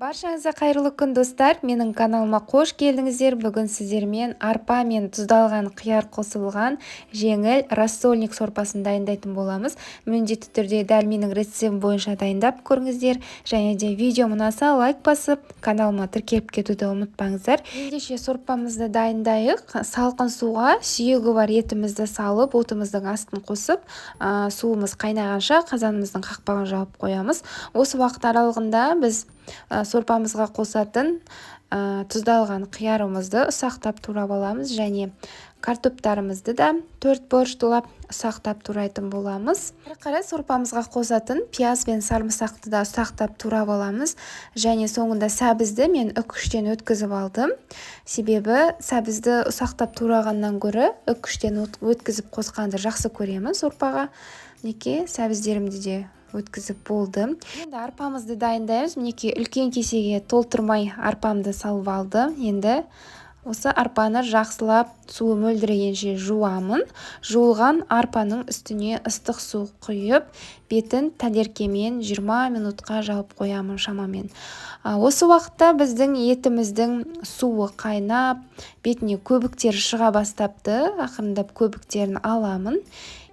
Баршаңызға қайырлы күн достар, менің каналыма қош келдіңіздер. Бүгін сіздермен арпа мен тұздалған қияр қосылған жеңіл рассольник сорпасын дайындайтын боламыз. Міндетті түрде дәл менің рецептім бойынша дайындап көріңіздер. Және де видео ұнаса лайк басып, каналыма тіркеліп кетуді ұмытпаңыздар. Ендеше сорпамызды дайындайық. Салқын суға сүйегі бар етімізді салып, отымыздың астын қосып, суымыз қайнағанша қазанымыздың қақпағын жауып қоямыз. Осы уақыт аралығында біз сорпамызға қосатын тұздалған қиярымызды ұсақтап турап аламыз және картоптарымызды да 4 бұрыштылап ұсақтап турайтын боламыз. Әрі қарай сорпамызға қосатын пияз бен сарымсақты да ұсақтап турап аламыз және соңында сәбізді мен үккіштен өткізіп алдым. Себебі сәбізді ұсақтап турағаннан гөрі үккіштен өткізіп қосқанды жақсы көремін сорпаға. Мінекей сәбіздерімді де өткізіп болды. Енді арпамызды дайындаймыз. Мінекей үлкен кесеге толтырмай арпамды салып алдым. Енді осы арпаны жақсылап суы мөлдірегенше жуамын. Жуылған арпаның үстіне ыстық су құйып, бетін тәлеркемен 20 минутқа жауып қоямын шамамен. Осы уақытта біздің етіміздің суы қайнап, бетіне көбіктер шыға бастапты. Ақырындап көбіктерін аламын.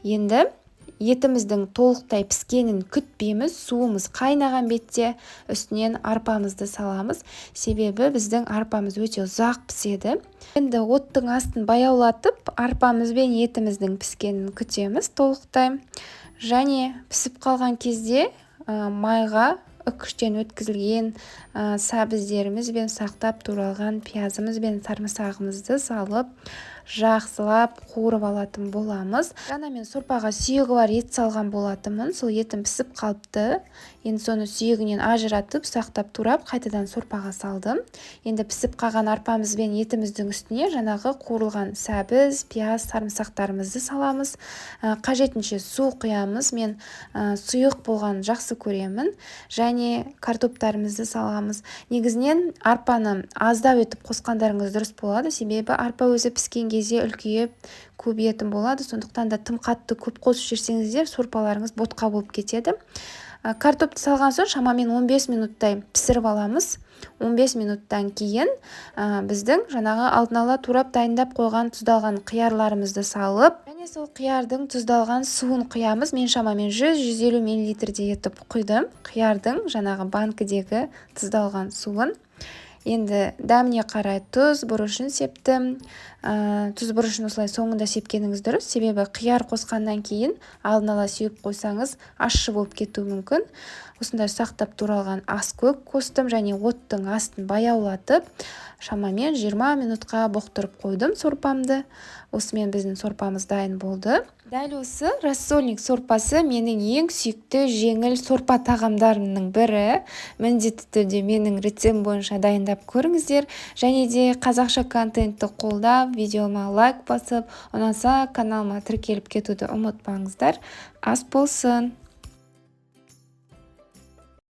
Енді етіміздің толықтай піскенін күтпейміз. Суымыз қайнаған бетте үстінен арпамызды саламыз. Себебі біздің арпамыз өте ұзақ піседі. Енді оттың астын баяулатып, арпамыз бен етіміздің піскенін күтеміз толықтай. Және пісіп қалған кезде майға үккіштен өткізілген сәбіздеріміз бен сақтап туралған пиязымыз бен сарымсағымызды салып, жақсылап қуырып алатын боламыз. Жаңа мен сорпаға сүйегі бар ет салған болатынмын. Сол етім пісіп қалыпты. Енді соны сүйегінен ажыратып, сақтап турап, қайтадан сорпаға салдым. Енді пісіп қалған арпамыз бен етіміздің үстіне жаңағы қуырылған сәбіз, пияз, сарымсақтарымызды саламыз. Қажетінше су құямыз. Мен сұйық болған жақсы көремін. Және картоптарымызды саламыз. Негізінен арпаны аздап етіп қосқандарыңыз дұрыс болады. Себебі арпа өзі піскен кезде үлкейіп көбейетін болады. Сондықтан да тым қатты көп қосып жүрсеңіздер сорпаларыңыз ботқа болып кетеді. Картопты салған соң шамамен 15 минуттай пісіріп аламыз. 15 минуттан кейін біздің жаңағы алдын ала турап дайындап қойған тұздалған қиярларымызды салып, және сол қиярдың тұздалған суын құямыз. Мен шамамен 100-150 мл етіп құйдым қиярдың жаңағы банкідегі тұздалған суын. Енді дәміне қарай тұз бұрышын септім. Тұз бұрышын осылай соңында сепкеніңіз дұрыс. Себебі қияр қосқаннан кейін алдын ала сеуіп қойсаңыз ащы болып кетуі мүмкін. Осындай сақтап туралған аскөк қостым және оттың астын баяулатып, шамамен 20 минутқа бұқтырып қойдым сорпамды. Осымен біздің сорпамыз дайын болды. Дәл осы рассольник сорпасы менің ең сүйікті жеңіл сорпа тағамдарымның бірі. Міндетті түрде менің рецептім бойынша дайындап көріңіздер. Және де қазақша контентті қолдап, видеома лайк басып, ұнаса каналыма тіркеліп кетуді ұмытпаңыздар. Ас болсын!